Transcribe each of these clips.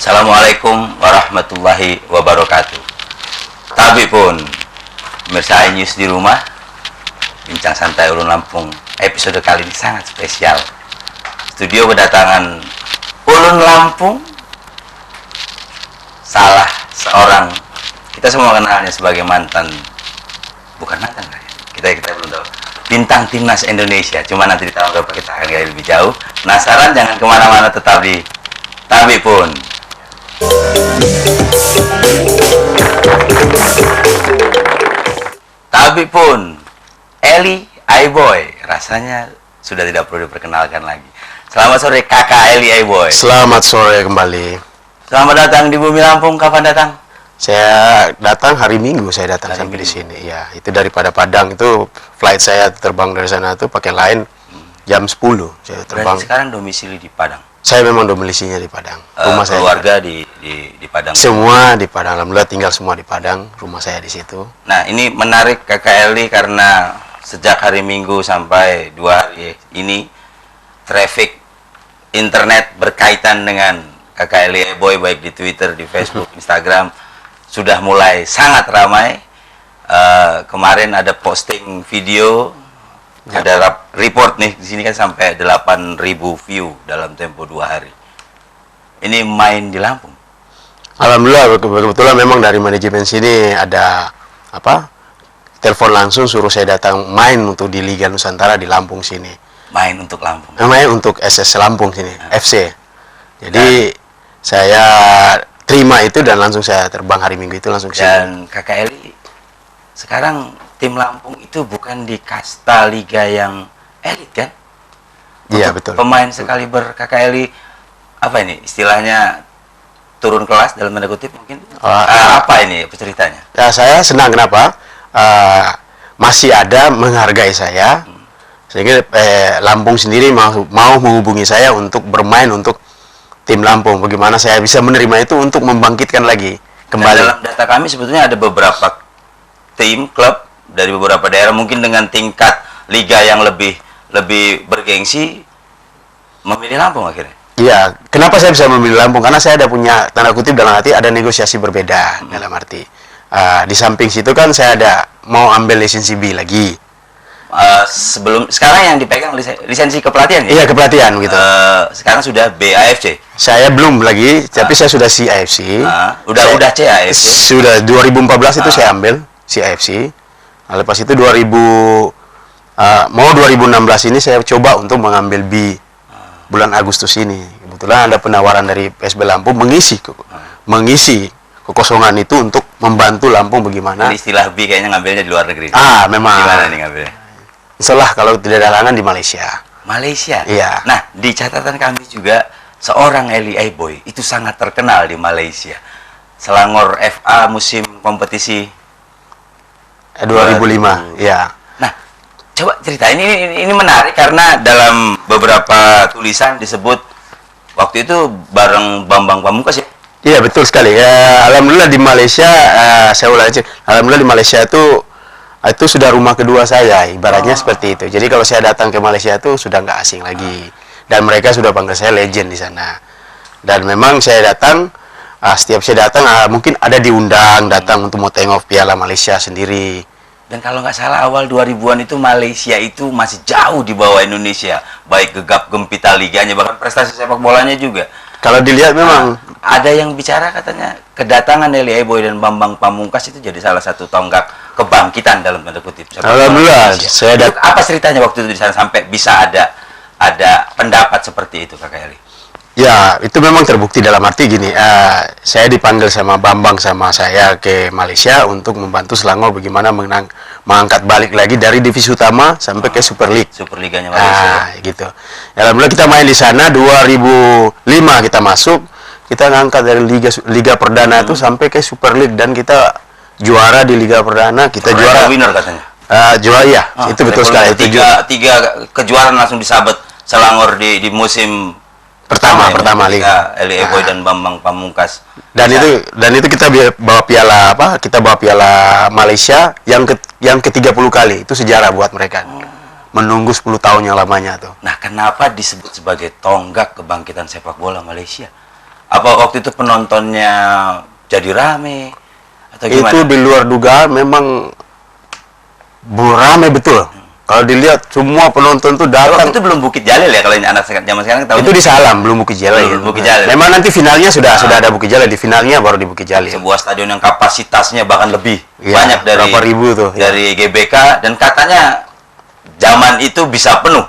Assalamualaikum warahmatullahi wabarakatuh. Tapi pun pemirsa iNews di rumah, Bincang Santai Ulun Lampung episode kali ini sangat spesial. Studio kedatangan Ulun Lampung, salah seorang, kita semua kenalnya sebagai mantan, bukan mantan lah ya, kita belum tahu, bintang timnas Indonesia. Cuma nanti di tahun berapa kita akan gali lebih jauh. Penasaran? Jangan kemana-mana, tetap di Tapi Pun. Tapi pun Eli iBoy rasanya sudah tidak perlu diperkenalkan lagi. Selamat sore kakak Eli iBoy. Selamat sore kembali. Selamat datang di Bumi Lampung. Kapan datang? Saya datang hari Minggu, saya datang sampai di sini. Ya, itu daripada Padang itu flight saya terbang dari sana tuh pakai line jam 10 saya terbang. Berarti sekarang domisili di Padang. Saya memang domisilinya di Padang. Rumah saya keluarga di Padang. Semua di Padang. Alhamdulillah tinggal semua di Padang. Rumah saya di situ. Nah, ini menarik kakak Eli karena sejak hari Minggu sampai 2 hari ini traffic internet berkaitan dengan kakak Eli iBoy baik di Twitter, di Facebook, Instagram sudah mulai sangat ramai. Kemarin ada posting video, ada report nih di sini kan sampai 8.000 view dalam tempo 2 hari. Ini main di Lampung. Alhamdulillah, kebetulan memang dari manajemen sini ada telepon langsung suruh saya datang main untuk di Liga Nusantara di Lampung sini. Main untuk Lampung. Main untuk SS Lampung sini, FC. Jadi saya terima itu dan langsung saya terbang hari Minggu itu langsung ke sini. Dan kakak Eli sekarang tim Lampung itu bukan di kasta liga yang elit kan? Iya, betul. Pemain sekaliber kakak Eli, apa ini istilahnya, turun kelas dalam tanda kutip mungkin? Apa ini ceritanya? Ya, saya senang kenapa? Masih ada menghargai saya, sehingga Lampung sendiri mau menghubungi saya untuk bermain untuk tim Lampung. Bagaimana saya bisa menerima itu untuk membangkitkan lagi kembali. Dan dalam data kami sebetulnya ada beberapa tim, klub dari beberapa daerah mungkin dengan tingkat liga yang lebih bergengsi memilih Lampung akhirnya. Iya, kenapa saya bisa memilih Lampung? Karena saya ada punya tanda kutip dalam arti ada negosiasi berbeda dalam arti. Di samping situ kan saya ada mau ambil lisensi B lagi. Sekarang yang dipegang lisensi kepelatihan ya? Iya, kepelatihan gitu. Sekarang sudah BAFC. Saya belum lagi, tapi saya sudah CIFC. Udah CIFC. Sudah 2014 itu saya ambil CIFC. Nah, lepas itu 2016 ini saya coba untuk mengambil B bulan Agustus ini. Kebetulan ada penawaran dari PSB Lampung mengisi kekosongan itu untuk membantu Lampung bagaimana. Jadi istilah B kayaknya ngambilnya di luar negeri. Memang. Gimana nih ngambilnya? Insyaallah kalau tidak ada halangan di Malaysia. Malaysia? Iya. Nah, di catatan kami juga seorang Eli iBoy itu sangat terkenal di Malaysia. Selangor FA musim kompetisi 2005, ya. Nah, coba cerita ini menarik karena dalam beberapa tulisan disebut waktu itu bareng Bambang Pamungkas ya. Iya, betul sekali. Ya, alhamdulillah di Malaysia, saya ulangi. Alhamdulillah di Malaysia itu sudah rumah kedua saya, ibaratnya seperti itu. Jadi kalau saya datang ke Malaysia itu sudah nggak asing lagi. Dan mereka sudah panggil saya legend di sana. Dan memang saya datang, setiap saya datang mungkin ada diundang datang untuk mau tengok Piala Malaysia sendiri. Dan kalau nggak salah awal 2000-an itu Malaysia itu masih jauh di bawah Indonesia, baik gegap gempita liganya bahkan prestasi sepak bolanya juga. Kalau dilihat memang ada yang bicara katanya kedatangan Eli iBoy dan Bambang Pamungkas itu jadi salah satu tonggak kebangkitan dalam tanda kutip. Alhamdulillah, apa ceritanya waktu itu di sana sampai bisa ada pendapat seperti itu kakak Eli? Ya, itu memang terbukti dalam arti gini, saya dipanggil sama Bambang sama saya ke Malaysia untuk membantu Selangor bagaimana mengangkat balik lagi dari divisi utama sampai ke Super League. Super Liganya Malaysia. Gitu. Ya, alhamdulillah kita main di sana 2005 kita masuk, kita ngangkat dari Liga Perdana itu sampai ke Super League dan kita juara di Liga Perdana, kita juara winner katanya. Juara ya, itu betul sekali. Tiga kejuaraan langsung disabet Selangor di musim pertama liga Eli iBoy dan Bambang Pamungkas. Dan itu kita bawa piala kita bawa piala Malaysia yang ke-30 kali. Itu sejarah buat mereka. Menunggu 10 tahun yang lamanya tuh. Nah, kenapa disebut sebagai tonggak kebangkitan sepak bola Malaysia? Apa waktu itu penontonnya jadi rame atau gimana? Itu di luar dugaan, memang rame betul. Kalau dilihat semua penonton tuh Waktu datang. itu belum Bukit Jalil ya, kalau ini anak zaman sekarang tahu. Itu di Salam, belum Bukit Jalil. Belum Bukit Jalil. Memang nanti finalnya sudah ada Bukit Jalil, di finalnya baru di Bukit Jalil. Sebuah stadion yang kapasitasnya bahkan lebih Iya, banyak dari berapa ribu tuh, ya. dari GBK, dan katanya zaman itu bisa penuh.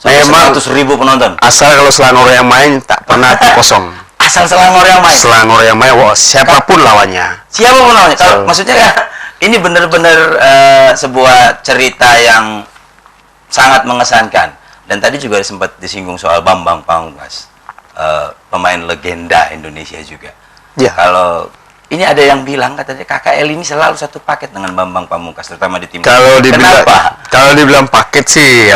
Memang 100.000 penonton. Asal kalau Selangor yang main tak pernah kosong. Asal Selangor yang main. Selangor yang main, wah, siapapun lawannya. Siapapun namanya. Kalau So- maksudnya ya, ini benar-benar sebuah cerita yang sangat mengesankan. Dan tadi juga sempat disinggung soal Bambang Pamungkas, pemain legenda Indonesia juga. Ya. Kalau ini ada yang bilang katanya KKL ini selalu satu paket dengan Bambang Pamungkas, terutama di tim. Kalau dibilang, Kenapa? kalau dibilang paket sih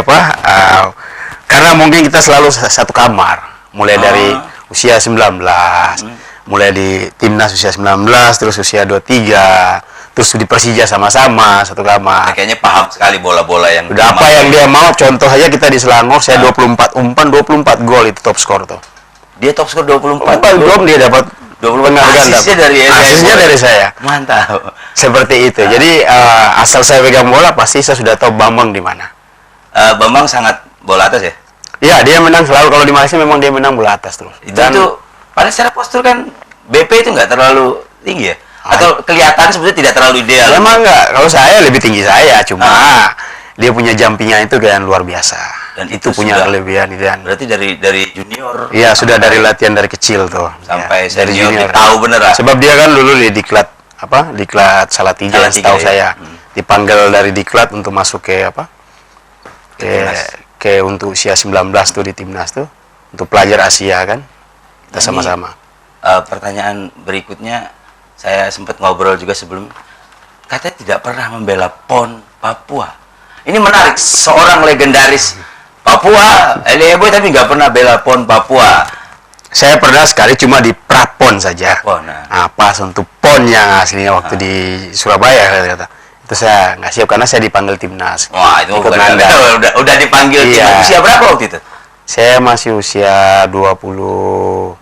karena mungkin kita selalu satu kamar, mulai dari usia 19, mulai di timnas usia 19, terus usia 23, terus di Persija sama-sama satu kamar. Kayaknya paham sekali bola-bola yang Udah apa yang dia mau, contoh aja kita di Selangor, saya 24 umpan, 24 gol itu top skor tuh. Dia top skor 24 gol dia dapat 24 penghargaan. asisnya dari Asisnya dari saya. Mantap. Seperti itu. Jadi asal saya pegang bola pasti saya sudah tahu Bambang di mana. Bambang sangat bola atas ya. Iya, dia menang selalu, kalau di Malaysia memang dia menang bola atas terus. Itu pada secara postur kan BP itu nggak terlalu tinggi ya? Atau kelihatan sebetulnya tidak terlalu ideal? memang enggak, kalau saya lebih tinggi saya, cuma dia punya jumpingnya itu kayak luar biasa. Dan itu itu punya sudah- kelebihan itu kan. Berarti dari junior Iya, sudah dari latihan dari kecil tuh. sampai Ya, dari senior junior. tahu beneran. Sebab dia kan dulu di Diklat Diklat Salatiga, Salatiga, setahu ya. saya. Dipanggil dari Diklat untuk masuk ke Timnas. ke untuk usia 19 tuh di timnas tuh, untuk pelajar Asia kan. Kita Ini, sama-sama. Pertanyaan berikutnya, saya sempat ngobrol juga sebelum, katanya tidak pernah membela PON Papua. Ini menarik, seorang legendaris Papua, Eli Eboy, tapi nggak pernah bela PON Papua. Saya pernah sekali cuma di Prapon saja. Prapon, nah. Pas untuk PON yang aslinya waktu di Surabaya kata. Itu saya nggak siap karena saya dipanggil timnas. Wah, itu Ikut bukan nandang. udah dipanggil Iya. timnas. Usia berapa waktu itu? Saya masih usia 20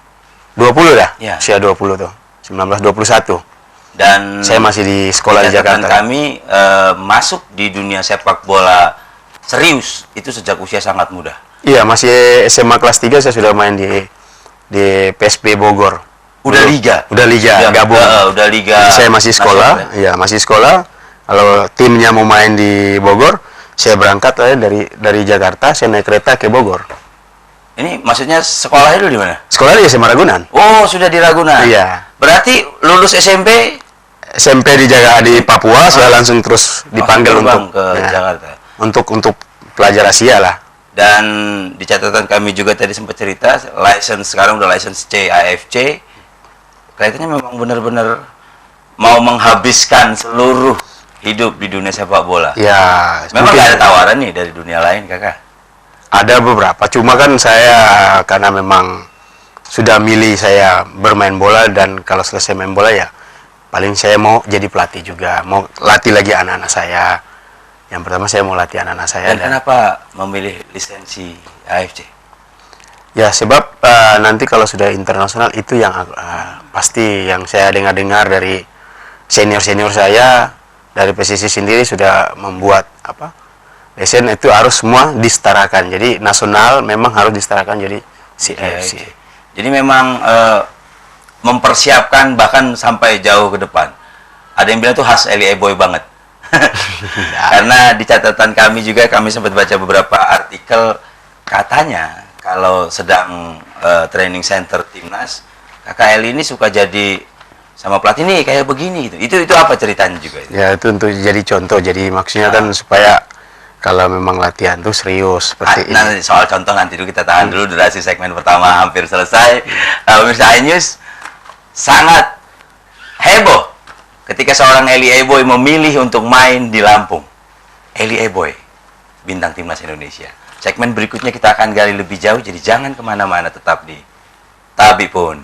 dah. Ya. Usia 20 tuh. 1921. Dan Saya masih di sekolah di catatan Jakarta. kami masuk di dunia sepak bola serius itu sejak usia sangat muda. Iya, masih SMA kelas 3 saya sudah main di PSB Bogor. Udah liga. Udah liga, gabung. Udah liga. Jadi saya masih sekolah, nasional ya? iya masih sekolah. Kalau timnya mau main di Bogor, saya berangkat dari Jakarta, saya naik kereta ke Bogor. Ini maksudnya sekolahnya dulu di mana? Sekolah di SMA Ragunan. Oh, sudah di Ragunan. Iya. Berarti lulus SMP SMP di Papua, saya langsung terus dipanggil terbang untuk ke ya, Jakarta. untuk pelajar Asia lah. Dan di catatan kami juga tadi sempat cerita, license sekarang udah license C AFC. Kelihatannya memang benar-benar mau menghabiskan seluruh hidup di dunia sepak bola. Ya, Memang mungkin nggak ada tawaran nih dari dunia lain, kakak. ada beberapa. Cuma kan saya karena memang sudah milih saya bermain bola, dan kalau selesai main bola ya paling saya mau jadi pelatih juga, mau latih lagi anak-anak saya. Yang pertama saya mau latih anak-anak saya. Dan kenapa memilih lisensi AFC? Ya sebab nanti kalau sudah internasional itu yang pasti yang saya dengar-dengar dari senior-senior saya, dari PSSI sendiri sudah membuat lesen itu harus semua disetarakan. Jadi nasional memang harus disetarakan jadi CFC. Jadi memang mempersiapkan bahkan sampai jauh ke depan. Ada yang bilang tuh khas Eli Eboy banget. Karena di catatan kami juga, kami sempat baca beberapa artikel, katanya kalau sedang training center timnas, kakak Eli ini suka jadi sama pelatih nih kayak begini gitu. Itu apa ceritanya juga? Ya itu untuk jadi contoh. Jadi maksudnya kan supaya kalau memang latihan tuh serius seperti ini. Nah, soal contoh nanti dulu, kita tahan dulu, durasi segmen pertama hampir selesai. Pemirsa iNews, sangat heboh ketika seorang Eli Eboy memilih untuk main di Lampung. Eli Eboy, bintang timnas Indonesia. Segmen berikutnya kita akan gali lebih jauh, jadi jangan kemana-mana, tetap di Tabipun.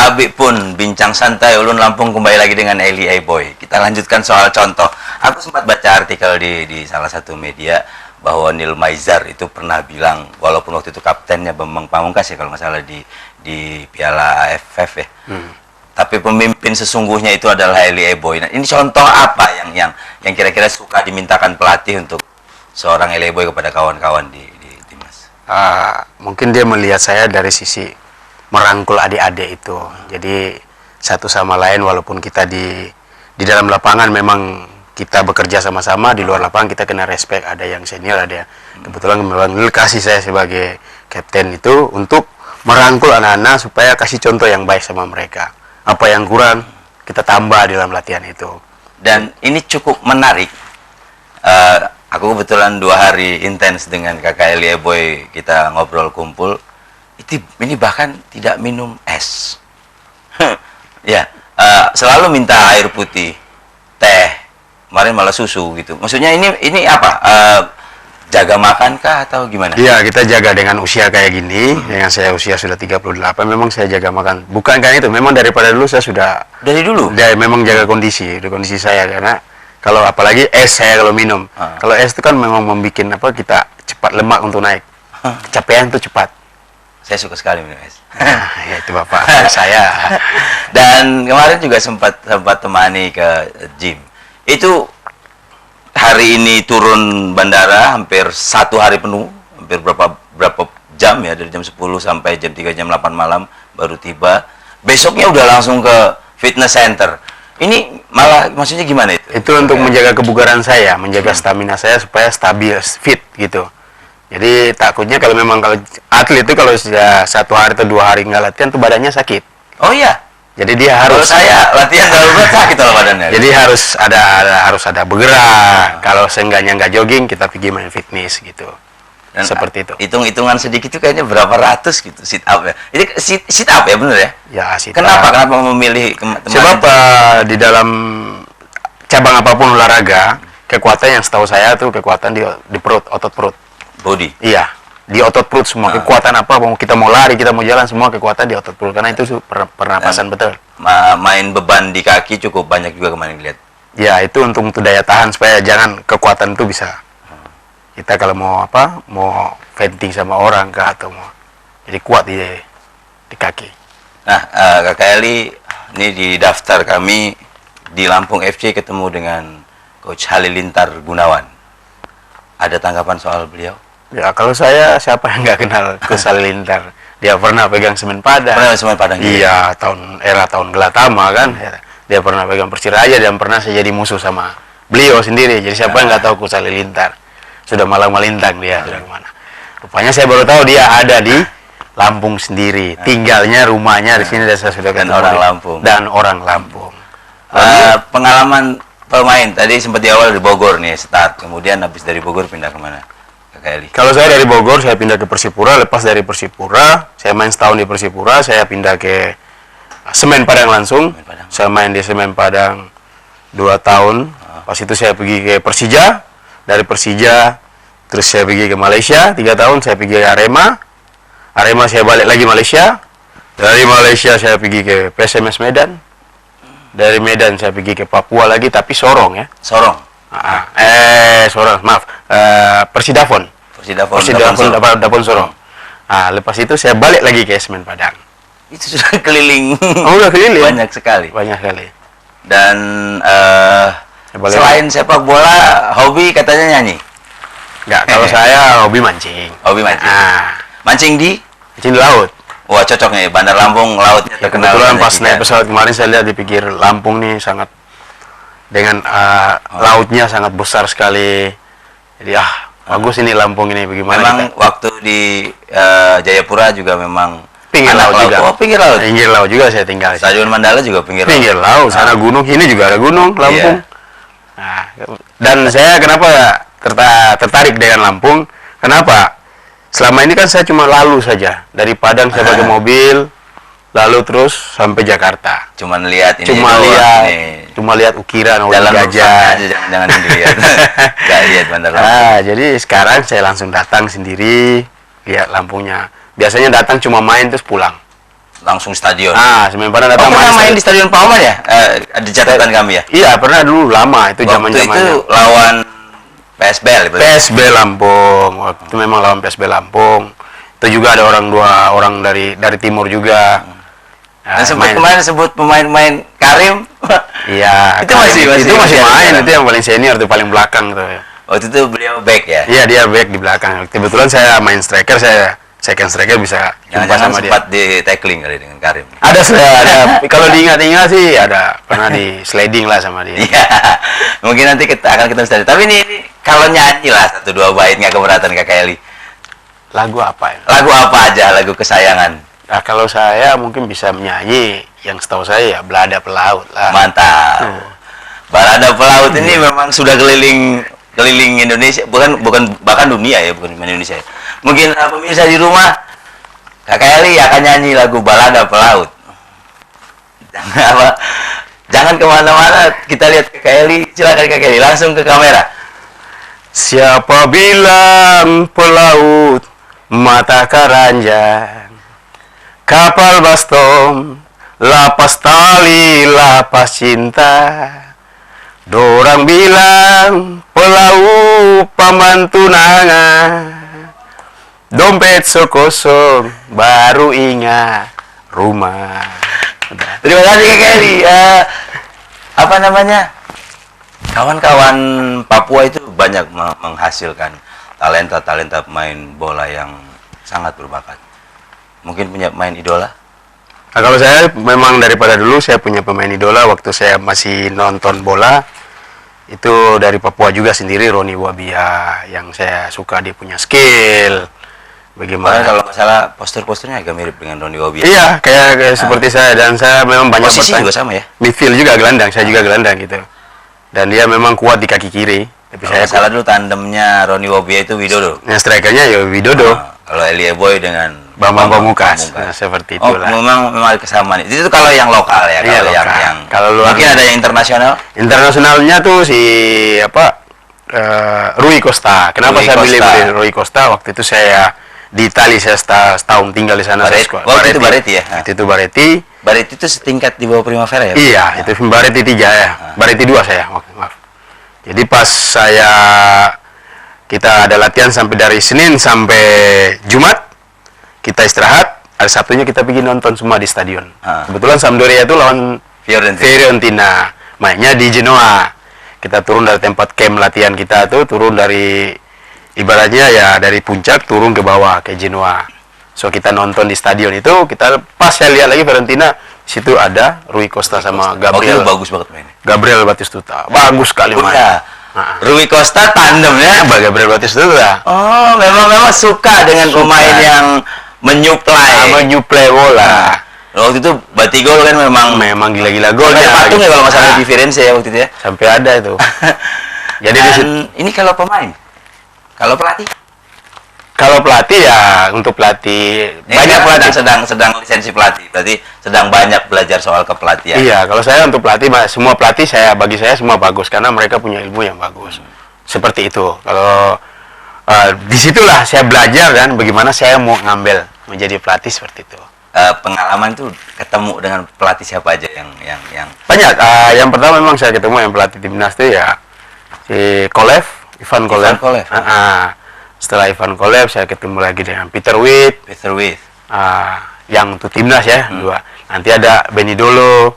Abi pun bincang santai ulun Lampung kembali lagi dengan Eli Boy. Kita lanjutkan soal contoh. Aku sempat baca artikel di salah satu media bahwa Neil Maizar itu pernah bilang, walaupun waktu itu kaptennya Bambang Pamungkas ya kalau nggak salah di Piala AFF ya. Tapi pemimpin sesungguhnya itu adalah Eli Boy. Nah, ini contoh apa yang kira-kira suka dimintakan pelatih untuk seorang Eli Boy kepada kawan-kawan di timnas? Mungkin dia melihat saya dari sisi merangkul adik-adik itu. Jadi satu sama lain walaupun kita di dalam lapangan memang kita bekerja sama-sama, di luar lapangan kita kena respect, ada yang senior, ada yang kebetulan memang kasih saya sebagai kapten itu untuk merangkul anak-anak supaya kasih contoh yang baik sama mereka. Apa yang kurang kita tambah di dalam latihan itu. Dan ini cukup menarik. Aku kebetulan 2 hari intens dengan kakak Eli Boy, kita ngobrol kumpul. Ini bahkan tidak minum es. Ya, selalu minta air putih, teh, kemarin malah susu gitu. Maksudnya ini apa? Jaga makan kah atau gimana? Iya, kita jaga dengan usia kayak gini, dengan saya usia sudah 38, memang saya jaga makan. Bukan kan itu, memang daripada dulu saya sudah Dari dulu? memang jaga kondisi saya karena kalau apalagi es saya kalau minum. Kalau es itu kan memang membuat kita cepat lemak untuk naik. Kecapean itu cepat. Saya suka sekali minum es. Ya itu Bapak saya. Dan kemarin juga sempat temani ke gym. Itu hari ini turun bandara hampir 1 hari penuh, hampir berapa jam ya, dari jam 10 sampai jam 3 jam 8 malam baru tiba. Besoknya udah langsung ke fitness center. Ini malah maksudnya gimana itu? Itu untuk menjaga kebugaran saya, menjaga stamina saya supaya stabil, fit gitu. Jadi takutnya kalau atlet itu kalau sudah 1 hari atau 2 hari nggak latihan tuh badannya sakit. Oh iya. Jadi dia Kalau harus saya latihan terlalu berat sakit kalau badannya. jadi harus ada bergerak. Kalau seenggaknya nggak jogging kita pergi main fitness gitu. Dan Seperti itu. Hitung-hitungan sedikit itu kayaknya berapa ratus gitu sit up ya. Ini sit up ya bener ya? Ya sih. Kenapa memilih Sebab di dalam cabang apapun olahraga, kekuatan yang setahu saya tuh kekuatan di perut, otot perut. body? Iya, di otot perut semua. Kekuatan apa, kita mau lari, kita mau jalan, semua kekuatan di otot perut. Karena itu pernapasan betul. Main beban di kaki cukup banyak juga kemarin lihat. Ya, itu untuk daya tahan supaya jangan kekuatan itu bisa. Kita kalau mau venting sama orang kah atau mau jadi kuat di kaki. Nah, Kakak Eli ini di daftar kami di Lampung FC ketemu dengan Coach Halilintar Gunawan. Ada tanggapan soal beliau? Ya, kalau saya siapa yang nggak kenal Coach Halilintar? Dia pernah pegang Semen Padang. Pernah Semen Padang? Iya, era tahun Gelatama kan. Dia pernah pegang Persiraja dan pernah saya jadi musuh sama beliau sendiri. Jadi siapa yang nggak tahu Coach Halilintar? Sudah malang melintang dia, sudah kemana. Rupanya saya baru tahu dia ada di Lampung sendiri. Tinggalnya, rumahnya di sini dan saya sudah Dan ketemu orang dia. Lampung. Dan orang Lampung. Pengalaman pemain tadi sempat di awal di Bogor nih start, kemudian habis dari Bogor pindah kemana? Kakak Eli? Kalau saya dari Bogor, saya pindah ke Persipura. Lepas dari Persipura, saya main setahun di Persipura. Saya pindah ke Semen Padang langsung. Semen Padang. Saya main di Semen Padang 2 tahun. Pas itu saya pergi ke Persija. Dari Persija, terus saya pergi ke Malaysia 3 tahun. Saya pergi ke Arema. Arema saya balik lagi Malaysia. Dari Malaysia saya pergi ke PSMS Medan. Dari Medan saya pergi ke Papua lagi, tapi Sorong ya. Sorong. Sorong, maaf. Persidafon. Dapon Sorong. Nah, lepas itu saya balik lagi ke Semen Padang. Itu sudah keliling. Oh, udah keliling. Banyak sekali. Banyak kali. Dan selain sepak bola, hobi katanya nyanyi. Enggak, kalau saya hobi mancing. Hobi mancing. Mancing di Mancing di laut. Wah, cocok nih. Bandar Lampung lautnya Ya, terkenal. kebetulan banyak pas naik ikan. pesawat kemarin saya lihat di pinggir Lampung nih sangat dengan lautnya sangat besar sekali. Jadi bagus ini Lampung ini bagaimana Memang kita. waktu di Jayapura juga memang Pinggir anak laut juga. Oh, pinggir laut. Pinggir laut juga saya tinggal. Stadion Mandala juga pinggir laut. Pinggir laut, sana gunung, ini juga ada gunung, Lampung. Nah, dan saya kenapa tertarik dengan Lampung? Kenapa? Selama ini kan saya cuma lalu saja. Dari Padang saya pakai mobil, lalu terus sampai Jakarta. Cuman lihat ini Cuma doang lihat, nih. cuma lihat ukiran Jalan orang rusaknya gajah. aja jangan dilihat. Gak lihat Bandar Lampung. Jadi sekarang saya langsung datang sendiri, lihat Lampungnya. Biasanya datang cuma main terus pulang. langsung stadion. pernah datang pernah main di stadion Pak Oman ya? Ada catatan kami ya. Iya, pernah dulu lama itu Waktu zaman-zamannya. itu lawan PSBL. PSB Lampung. Waktu itu memang lawan PSB Lampung. Itu juga ada dua orang dari timur juga. Dan sempat kemarin sebut pemain-pemain Karim. Iya, Itu masih main. Itu yang paling senior, itu paling belakang tuh. Waktu itu beliau back ya. Iya, dia back di belakang. Kebetulan saya main striker, saya second striker bisa jumpa Jangan-jangan sama dia. sempat di tackling kali dengan Karim. Ada kalau diingat-ingat sih ada pernah di sliding lah sama dia. Iya. Mungkin nanti kita akan ketemu stadion. Tapi ini kalau nyanyi lah 1-2 bait nggak keberatan Kakak Eli. Lagu apa ya? Lagu apa aja, lagu kesayangan. Nah, kalau saya mungkin bisa menyanyi yang setahu saya ya Balada Pelaut lah. Mantap. Balada Pelaut ini memang sudah keliling Indonesia, bukan bahkan dunia ya, bukan Indonesia. Mungkin pemirsa di rumah Kakak Eli akan nyanyi lagu Balada Pelaut. Jangan kemana-mana, kita lihat Kakak Eli. Silakan Kakak Eli, langsung ke kamera. Siapa bilang pelaut mata keranjang, kapal bastom, lapas tali, lapas cinta. Dorang bilang pelaut paman tunangan, dompet sekosong baru ingat rumah. Terima kasih Kakak Eli. Apa namanya? Kawan-kawan Papua itu banyak menghasilkan talenta pemain bola yang sangat berbakat. Mungkin punya pemain idola? Nah, kalau saya memang daripada dulu saya punya pemain idola waktu saya masih nonton bola. Itu dari Papua juga sendiri, Roni Wabia, yang saya suka, dia punya skill. Bagaimana? Kalau masalah postur-posturnya agak mirip dengan Roni Wabia. Iya, kayak seperti saya, dan saya memang banyak posisi juga sama ya? Midfield juga gelandang, saya juga gelandang gitu. Dan dia memang kuat di kaki kiri. Tapi Kalau salah dulu tandemnya Roni Wabia itu Widodo. Yang strikernya ya Widodo. Kalau Elie Boy dengan Bambang Pamungkas. Nah, seperti itulah. Memang ada kesamaan. Itu kalau yang lokal ya. Iya, Kalau lokal. yang Kalau luar mungkin ada yang internasional. Internasionalnya tuh si Rui Costa. Kenapa Rui Costa. saya pilih Rui Costa? Waktu itu saya di Itali, saya setahun tinggal di sana. Waktu itu Bareti ya? Waktu itu Bareti. Bareti itu setingkat di bawah Primavera ya? Iya, itu Bareti 3 ya. Bareti 2 saya. Maaf. Jadi pas kita ada latihan sampai dari Senin sampai Jumat, kita istirahat. Hari Sabtunya kita pergi nonton semua di stadion. Kebetulan Sampdoria itu lawan Fiorentina. Mainnya di Genoa. Kita turun dari tempat camp latihan kita tuh, turun dari ibaratnya ya dari puncak turun ke bawah ke Genoa. So kita nonton di stadion itu, kita pas saya lihat lagi Fiorentina, situ ada Rui Costa sama Gabriel. Bagus banget mainnya. Gabriel Batistuta. Bagus sekali mainnya. Rui Costa tandemnya Gabriel Batistuta. Oh, memang suka dengan pemain yang menyuplai bola. Waktu itu Batigol kan memang gila-gila golnya. Patung ya kalau masalah di Firenze ya waktu itu ya. Sampai ada itu. Jadi ini kalau pemain, kalau pelatih ya untuk pelatih banyak pelatih sedang lisensi pelatih, berarti sedang banyak belajar soal kepelatihan. Iya, kalau saya untuk pelatih, semua pelatih bagi saya semua bagus karena mereka punya ilmu yang bagus. Seperti itu. Kalau disitulah saya belajar dan bagaimana saya mau ngambil menjadi pelatih seperti itu. Pengalaman tuh ketemu dengan pelatih siapa aja yang banyak. Yang pertama memang saya ketemu yang pelatih timnas itu ya si Ivan Kolev. Setelah Ivan Kolev saya ketemu lagi dengan Peter Witt. Yang untuk timnas ya, dua. Nanti ada Benny Dolo,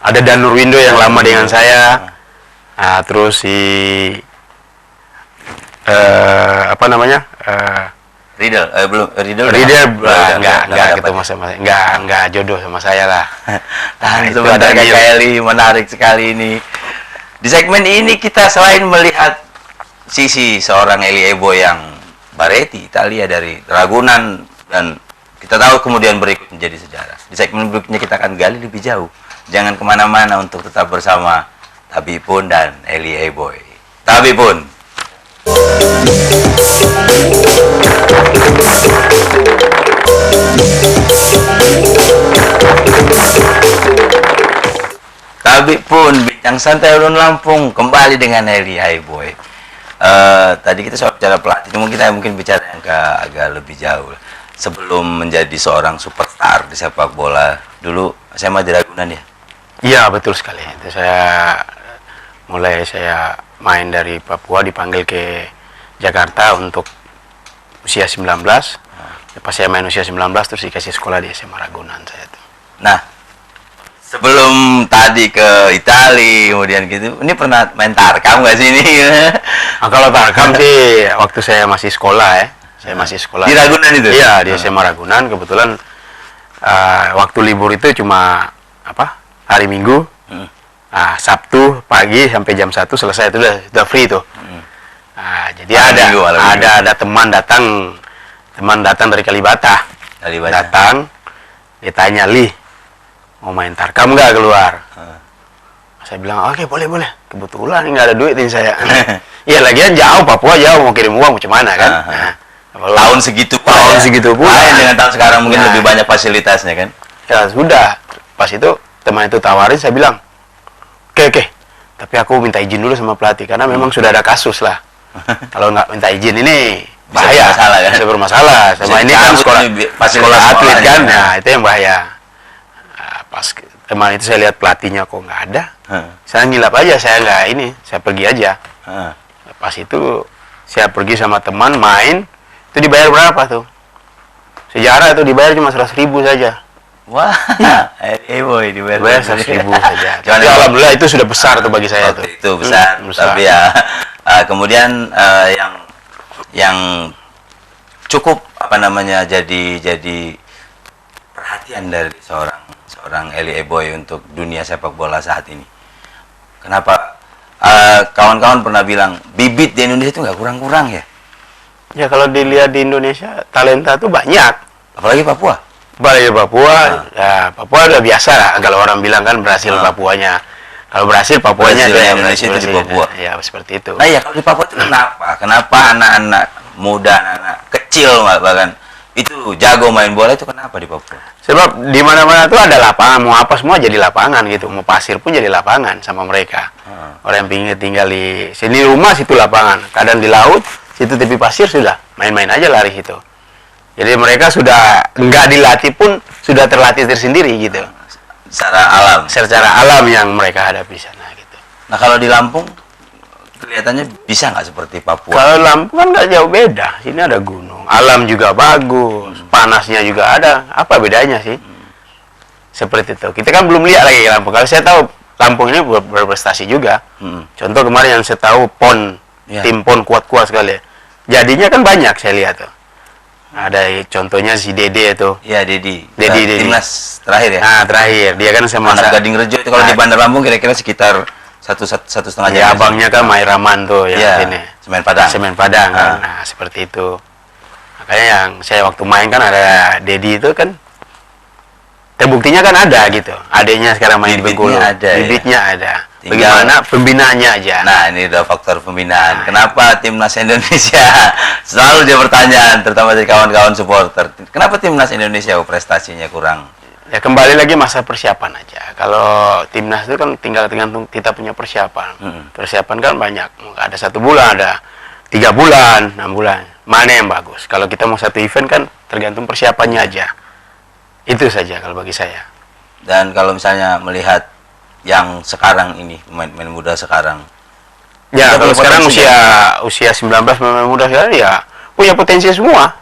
ada Danur Windo yang lama dengan saya. Terus si Riedel enggak ketemu sama saya. Enggak jodoh sama saya lah. Sebentar Kakak Eli, menarik sekali ini. Di segmen ini kita selain melihat sisi seorang Elie Boy yang Bareti Italia dari Ragunan, dan kita tahu kemudian berikut menjadi sejarah. Di segmen berikutnya kita akan gali lebih jauh. Jangan kemana-mana untuk tetap bersama Tabipun dan Elie Boy. Tabipun. Tabipun, bincang santai ulun Lampung kembali dengan Elie Boy. Tadi kita soal bicara pelatih, kita mungkin bicara yang agak lebih jauh. sebelum menjadi seorang superstar di sepak bola, dulu SMA di Ragunan ya? Iya, betul sekali. Itu saya main dari Papua, dipanggil ke Jakarta untuk usia 19. Pas saya main usia 19 terus dikasih sekolah di SMA Ragunan saya tuh. Nah, sebelum tadi ke Itali, kemudian gitu, ini pernah main tarkam nggak sih ini? Nah, kalau tarkam sih waktu saya masih sekolah ya. Saya masih sekolah. Di Ragunan itu? Iya, di SMA Ragunan. Kebetulan waktu libur itu cuma hari Minggu. Nah, Sabtu pagi sampai jam 1 selesai, itu udah free tuh. Nah, jadi ada teman datang dari Kalibata. Datang, ditanya, "Li, mau main tarkam nggak keluar?" Saya bilang, "Oke, boleh. Kebetulan nggak ada duit ini saya." Iya, lagian jauh, Papua jauh, mau kirim uang macam mana kan? Tahun segitu pula. Lain dengan tahun sekarang mungkin lebih banyak fasilitasnya kan? Ya sudah, pas itu teman itu tawarin, saya bilang, oke, tapi aku minta izin dulu sama pelatih karena memang sudah ada kasus lah. Kalau nggak minta izin ini bahaya, bisa bermasalah. Sama ini kan sekolah atlet kan, nah itu yang bahaya. Nah, pas teman itu saya lihat pelatihnya kok nggak ada, saya ngilap aja, saya pergi aja. Pas itu saya pergi sama teman main, itu dibayar berapa tuh? Sejarah itu dibayar cuma 100.000 saja. Wah, boy, dibayar 100.000 saja. Tapi alhamdulillah itu sudah besar tuh bagi saya tuh. Itu besar. Tapi ya kemudian yang cukup jadi perhatian dari seorang Eli Eboy untuk dunia sepak bola saat ini. Kenapa kawan-kawan pernah bilang bibit di Indonesia itu nggak kurang-kurang ya? Ya kalau dilihat di Indonesia talenta tuh banyak, apalagi Papua. Ya Papua udah biasa lah. Kalau orang bilang kan berhasil Papuanya. Kalau berhasil Papuanya di Indonesia itu di Papua. Ya seperti itu. Nah ya kalau di Papua itu kenapa? Kenapa anak-anak muda, anak-anak kecil bahkan itu jago main bola itu kenapa di Papua? Sebab di mana-mana tuh ada lapangan, mau apa semua jadi lapangan gitu, mau pasir pun jadi lapangan sama mereka. Orang yang pingin tinggal di sini rumah, situ lapangan, kadang di laut, situ tepi pasir, sudah main-main aja lari situ. Jadi mereka sudah nggak dilatih pun sudah terlatih tersendiri gitu. Secara alam yang mereka hadapi sana gitu. Nah kalau di Lampung kelihatannya bisa nggak seperti Papua? Kalau Lampung kan nggak jauh beda. Sini ada gunung, alam juga bagus, panasnya juga ada. Apa bedanya sih? Seperti itu. Kita kan belum lihat lagi Lampung. Kalau saya tahu Lampung ini berprestasi juga. Contoh kemarin yang saya tahu tim PON kuat-kuat sekali. Jadinya kan banyak saya lihat tuh. Ada contohnya si Dede itu. Iya, Dedi. Timnas terakhir ya? Nah, terakhir. Dia kan sama anak Gading Rejo itu kalau di Bandar Lampung kira-kira sekitar satu setengah jam. Ya, abangnya kan Mairaman tuh yang sini. Semen Padang kan. Nah, seperti itu. Makanya yang saya waktu main kan ada Dedi itu kan terbuktinya kan ada gitu. Adanya sekarang main di Bengkulu. Bibitnya ada. Bagaimana pembinaannya aja. Nah, ini udah faktor pembinaan. Kenapa timnas Indonesia selalu dia pertanyaan, terutama dari kawan-kawan supporter. Kenapa timnas Indonesia prestasinya kurang? Ya kembali lagi masa persiapan aja. Kalau timnas itu kan tinggal tergantung kita punya persiapan. Persiapan kan banyak. Ada 1 bulan, ada 3 bulan, 6 bulan. Mana yang bagus? Kalau kita mau satu event kan tergantung persiapannya aja. Itu saja kalau bagi saya. Dan kalau misalnya melihat yang sekarang ini, pemain muda sekarang. Ya, kalau sekarang usia 19 pemain muda sekarang ya punya potensi semua.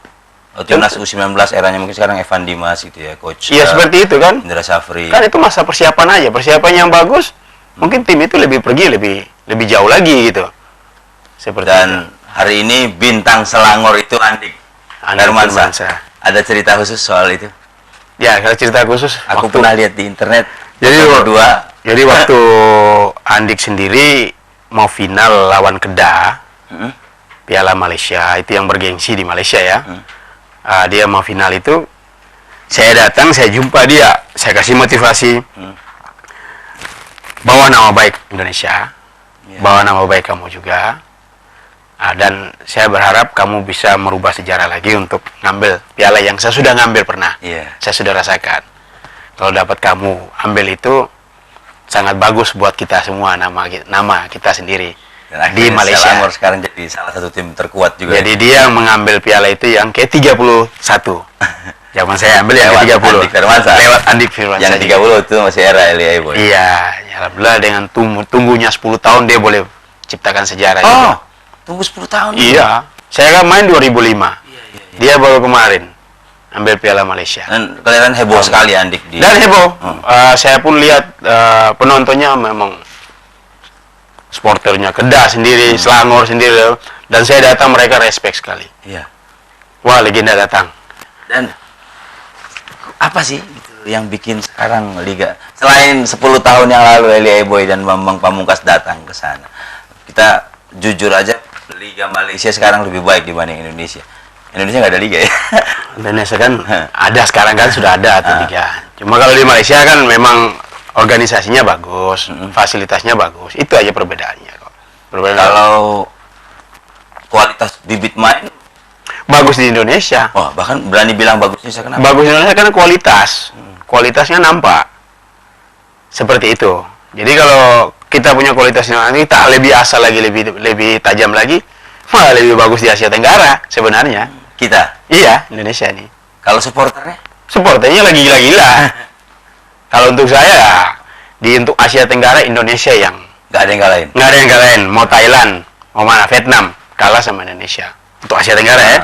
Timnas U19 eranya mungkin sekarang Evan Dimas gitu ya, coach. Iya, seperti itu kan. Indra Safri. Kan itu masa persiapan aja, persiapan yang bagus. Mungkin tim itu lebih lebih jauh lagi gitu. Seperti dan itu. Hari ini bintang Selangor itu Andik Darmansyah. Ada cerita khusus soal itu? Ya, kalau cerita khusus aku pernah lihat di internet. Jadi waktu Andik sendiri mau final lawan Kedah, Piala Malaysia, itu yang bergengsi di Malaysia ya. Dia mau final itu, saya datang, saya jumpa dia, saya kasih motivasi, bawa nama baik Indonesia, bawa nama baik kamu juga, dan saya berharap kamu bisa merubah sejarah lagi untuk ngambil piala yang saya sudah ngambil pernah, saya sudah rasakan. Kalau dapat kamu ambil itu sangat bagus buat kita semua, nama kita sendiri. Dan di akhirnya Malaysia. Selangor sekarang jadi salah satu tim terkuat juga. Jadi dia yang mengambil piala itu yang ke-31. Zaman saya ambil yang Lewat ke-30. Andik Firmansyah. Lewat Andik Firmansyah. Yang 30 itu masih era Elia Boy. Iya, ya alhamdulillah dengan tunggunya 10 tahun dia boleh ciptakan sejarah Oh, juga. tunggu 10 tahun. Iya, saya kan main 2005. Iya. Dia baru kemarin ambil piala Malaysia. Dan kelihatan heboh sekali Andik di. Dan heboh. Saya pun lihat penontonnya memang supporternya Kedah sendiri, Selangor sendiri, dan saya datang mereka respect sekali. Iya. Wah, legenda datang. Dan apa sih gitu yang bikin sekarang liga selain 10 tahun yang lalu Elia Boy dan Bambang Pamungkas datang ke sana. Kita jujur aja liga Malaysia sekarang lebih baik dibanding Indonesia. Indonesia nggak ada liga ya. Indonesia kan ada sekarang kan sudah ada atau liga. Cuma kalau di Malaysia kan memang organisasinya bagus, fasilitasnya bagus. Itu aja perbedaannya kok. Perbedaan Kalau kualitas bibit main, bagus di Indonesia. wah bahkan berani bilang bagusnya saya kenapa? Bagus di Indonesia karena kualitasnya nampak. Seperti itu. Jadi kalau kita punya kualitasnya nanti tak lebih asal lagi, lebih tajam lagi, malah lebih bagus di Asia Tenggara sebenarnya. Kita. Iya, Indonesia nih. Kalau supporternya, Supporternya lagi gila-gila. Kalau untuk saya, untuk Asia Tenggara Indonesia yang nggak ada yang kalahin. nggak ada yang kalahin. Mau Thailand, mau mana Vietnam, kalah sama Indonesia. Untuk Asia Tenggara ya.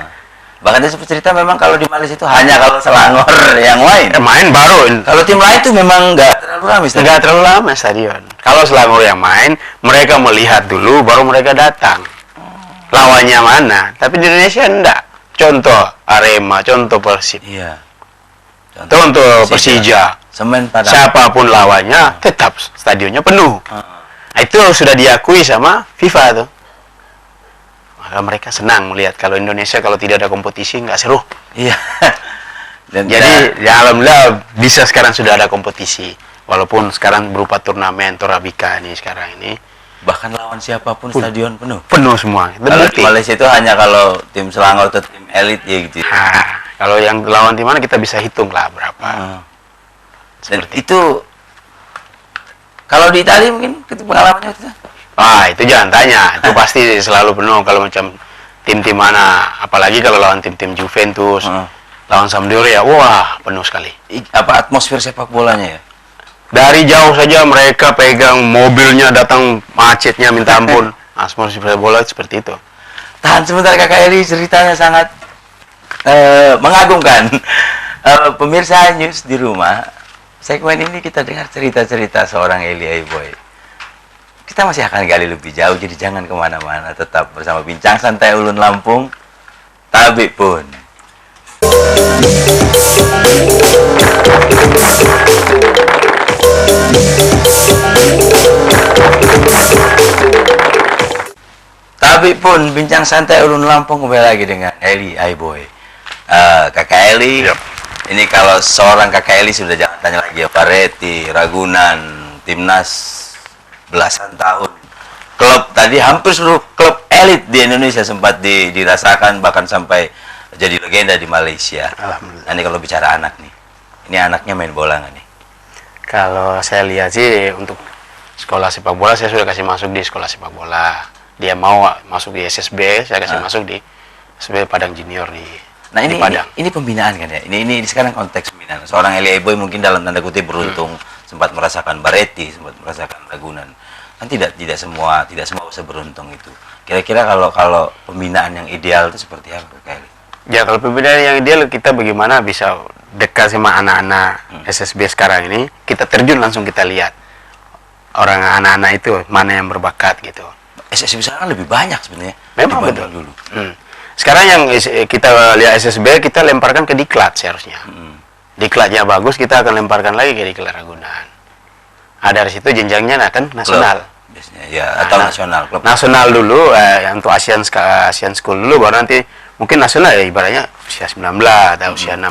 Bahkan dia sempat cerita memang kalau di Malaysia itu hanya kalau Selangor yang main. Main baru. Kalau tim lain itu memang nggak terlalu ramai. Nggak terlalu lama stadion. Kalau Selangor yang main, mereka melihat dulu, baru mereka datang. Lawannya mana? Tapi di Indonesia enggak. Contoh Arema, contoh Persib, Iya. contoh Persija. Semen Padang. Siapapun lawannya, tetap stadionnya penuh. Nah, itu sudah diakui sama FIFA tuh. Maka mereka senang melihat kalau Indonesia kalau tidak ada kompetisi nggak seru. Iya. Dan Jadi ya alhamdulillah bisa sekarang sudah ada kompetisi. Walaupun sekarang berupa turnamen Torabika ini sekarang ini bahkan lawan siapapun stadion penuh. penuh semua. Itu Kalau di bukti. Malaysia itu hanya kalau tim Selangor atau tim elit ya gitu. Nah, kalau yang lawan di mana kita bisa hitung lah berapa. Dan itu kalau di Italia mungkin itu pengalamannya itu. Itu jangan tanya. Itu pasti selalu penuh kalau macam tim-tim mana, apalagi kalau lawan tim-tim Juventus, lawan Sampdoria, wah penuh sekali. Apa atmosfer sepak bolanya ya? Dari jauh saja mereka pegang mobilnya, datang macetnya minta ampun. Atmosfer bola seperti itu. Tahan sebentar Kakak Eli, ceritanya sangat mengagumkan. Pemirsa News di rumah, segmen ini kita dengar cerita-cerita seorang Elia Boy. Kita masih akan gali lebih jauh, jadi jangan kemana-mana. Tetap bersama Bincang Santai Ulun Lampung, Tabik pun. Tapi pun Bincang Santai Ulun Lampung kembali lagi dengan Eli Boy. Kakak Eli, ini kalau seorang Kakak Eli sudah jangan tanya lagi ya, Pareti, Ragunan, Timnas belasan tahun. Klub tadi hampir seluruh klub elit di Indonesia sempat dirasakan, bahkan sampai jadi legenda di Malaysia. Alhamdulillah. Nah, ini kalau bicara anak nih, ini anaknya main bola nggak nih? Kalau saya lihat sih untuk sekolah sepak bola, saya sudah kasih masuk di sekolah sepak bola. Dia mau masuk di SSB, saya kasih masuk di SSB Padang Junior di Nah di ini Padang. ini pembinaan kan ya. Ini sekarang konteks pembinaan. Seorang Elia Boy mungkin dalam tanda kutip beruntung sempat merasakan Bareti, sempat merasakan Ragunan. Kan tidak semua bisa beruntung itu. Kira-kira kalau pembinaan yang ideal itu seperti apa Kak Eli? Ya kalau pembinaan yang ideal kita bagaimana bisa dekat sama anak-anak SSB sekarang ini, kita terjun langsung kita lihat orang anak-anak itu mana yang berbakat gitu. SSB sekarang lebih banyak sebenarnya. Memang dibanding betul. dulu. Sekarang yang kita lihat SSB kita lemparkan ke Diklat seharusnya. Diklatnya bagus kita akan lemparkan lagi ke Diklat Ragunan. Dari situ jenjangnya akan nasional. Klub, biasanya ya atau nasional klub. Nasional dulu untuk Asian School dulu, baru nanti mungkin nasional ya ibaratnya usia 19 atau usia 16.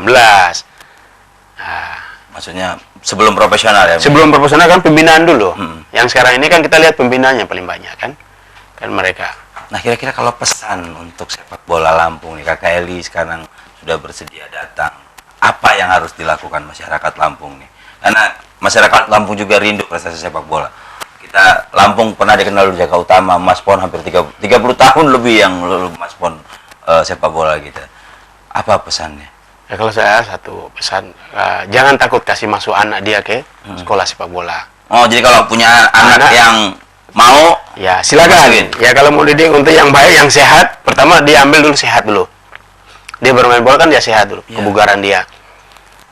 Maksudnya sebelum profesional ya. Sebelum profesional kan pembinaan dulu. Yang sekarang ini kan kita lihat pembinaannya paling banyak kan mereka. Nah, kira-kira kalau pesan untuk sepak bola Lampung nih, Kakak Eli sekarang sudah bersedia datang, apa yang harus dilakukan masyarakat Lampung nih? Karena masyarakat Lampung juga rindu prestasi sepak bola. kita Lampung pernah dikenal Jaka Utama, Mas Pon hampir 30 tahun lebih yang Mas Pon sepak bola kita. Apa pesannya? Ya kalau saya satu pesan, jangan takut kasih masuk anak dia ke sekolah sepak bola. Oh, jadi kalau punya anak yang mau, ya silakan. masukin. Ya kalau mau didik untuk yang baik, yang sehat, pertama dia ambil dulu sehat dulu. Dia bermain bola kan dia sehat dulu, Ya. kebugaran dia.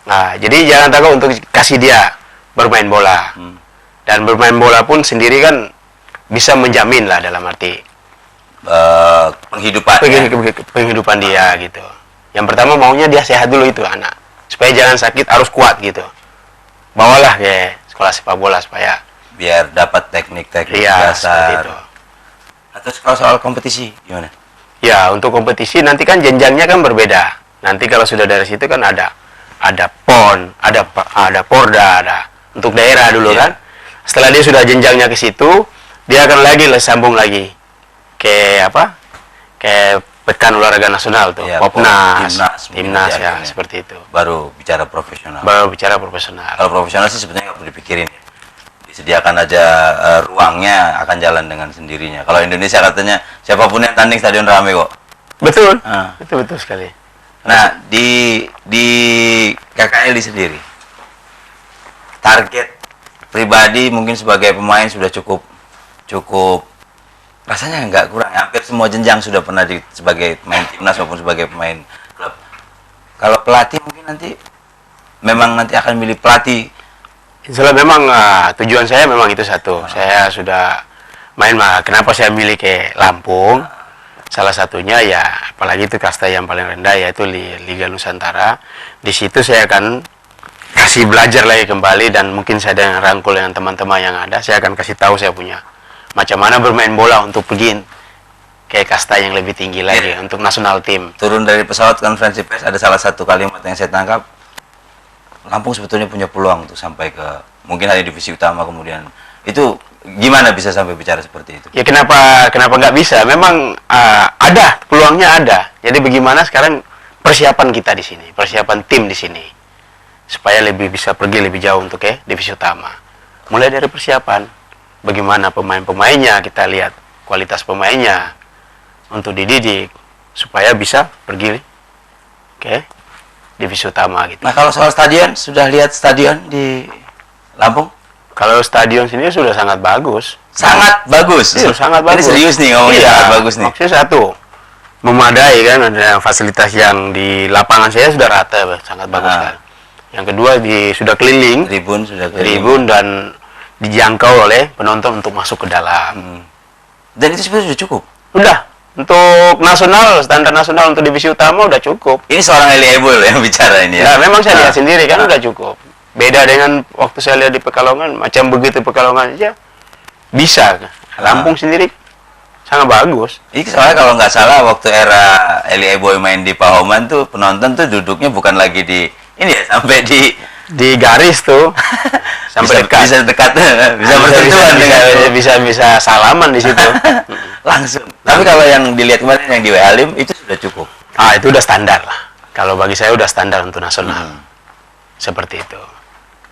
Nah, jadi jangan takut untuk kasih dia bermain bola. Dan bermain bola pun sendiri kan bisa menjamin lah dalam arti penghidupan. penghidupan dia gitu. Yang pertama maunya dia sehat dulu itu anak, supaya jangan sakit, harus kuat gitu. Bawalah ke sekolah sepak bola supaya Biar dapat teknik-teknik seperti dasar. itu. Atau kalau soal kompetisi gimana? Ya, untuk kompetisi nanti kan jenjangnya kan berbeda. Nanti kalau sudah dari situ kan ada PON, ada Porda, ada untuk daerah dulu Iya. kan. Setelah dia sudah jenjangnya ke situ, dia akan lagi sambung lagi ke apa? Ke Pekan Olahraga Nasional tuh, Iya, Popnas, Timnas, Timnas mungkin ya, akhirnya. seperti itu. Baru bicara profesional. Baru bicara profesional. Kalau profesional sih sebetulnya nggak perlu dipikirin. Disediakan aja ruangnya, akan jalan dengan sendirinya. Kalau Indonesia katanya siapapun yang tanding stadion rame kok. Betul. Ah. Betul sekali. Nah, di KKLI sendiri, target pribadi mungkin sebagai pemain sudah cukup rasanya nggak kurang. Hampir semua jenjang sudah pernah sebagai pemain timnas maupun sebagai pemain klub. Kalau pelatih mungkin memang nanti akan milih pelatih. Insya Allah memang tujuan saya memang itu satu. Saya sudah main kenapa saya milih ke Lampung? Salah satunya ya, apalagi itu kasta yang paling rendah yaitu Liga Nusantara. Di situ saya akan kasih belajar lagi kembali dan mungkin saya dengan rangkul dengan teman-teman yang ada, saya akan kasih tahu saya punya macam mana bermain bola untuk pergi ke kasta yang lebih tinggi lagi untuk nasional tim. Turun dari pesawat konferensi pers ada salah satu kalimat yang saya tangkap, Lampung sebetulnya punya peluang untuk sampai ke mungkin hanya divisi utama kemudian. Itu gimana bisa sampai bicara seperti itu? Ya kenapa nggak bisa? Memang ada peluangnya ada. Jadi bagaimana sekarang persiapan kita di sini, persiapan tim di sini, supaya lebih bisa pergi lebih jauh untuk divisi utama. Mulai dari persiapan, bagaimana pemain-pemainnya kita lihat kualitas pemainnya untuk dididik supaya bisa pergi ke divisi utama gitu. Nah, kalau soal stadion, sudah lihat stadion di Lampung? Kalau stadion sini sudah sangat bagus. Sangat bagus. Iya, sangat bagus. Ini serius nih ngomongnya, Iya, sangat bagus nih. maksudnya satu, memadai kan, ada fasilitas yang di lapangan saya sudah rata, sangat bagus kan. Yang kedua sudah keliling, Tribun sudah keliling. tribun dan dijangkau oleh penonton untuk masuk ke dalam. Dan itu sebenarnya sudah cukup. Udah, untuk nasional, standar nasional untuk divisi utama udah cukup. Ini seorang Eli Ebol yang bicara ini ya. Nah, memang saya lihat Nah, sendiri kan udah cukup. Beda dengan waktu saya lihat di Pekalongan, macam begitu Pekalongan aja bisa. Lampung sendiri sangat bagus. Ini soalnya kalau nggak salah waktu era Eli Eboy main di Pahoman tuh penonton tuh duduknya bukan lagi di ini ya sampai Di garis tuh sampai dekat. bisa dekat bisa bersentuhan dengan bisa salaman di situ. langsung. Tapi kalau yang dilihat kemarin yang di Halim itu sudah cukup. Itu udah standar lah. Kalau bagi saya udah standar untuk nasional. Seperti itu.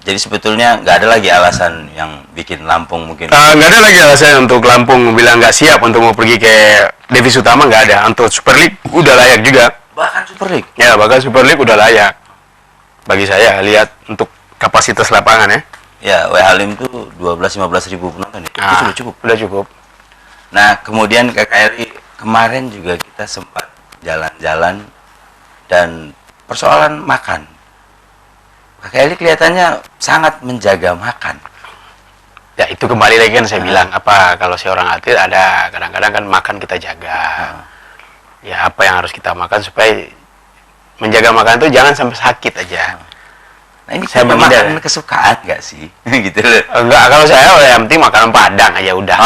Jadi sebetulnya nggak ada lagi alasan yang bikin Lampung mungkin. Nggak ada lagi alasan untuk Lampung bilang nggak siap untuk mau pergi ke divisi utama, nggak ada. Untuk Super League udah layak juga. Bahkan Super League. Ya, bahkan Super League udah layak. Bagi saya lihat untuk kapasitas lapangan ya. Ya, Halim tuh 12-15 ribu penonton ya. Itu sudah cukup. Udah cukup. Nah, kemudian KKRI kemarin juga kita sempat jalan-jalan dan persoalan makan. KKRI kelihatannya sangat menjaga makan. Ya, itu kembali lagi kan saya bilang, kalau seorang atlet ada kadang-kadang kan makan kita jaga. Ya, apa yang harus kita makan supaya menjaga makan itu jangan sampai sakit aja. Nah, ini Saya saya menghindar. makan kesukaan nggak sih? Gitu loh. Enggak, kalau saya yang penting makanan Padang aja udah.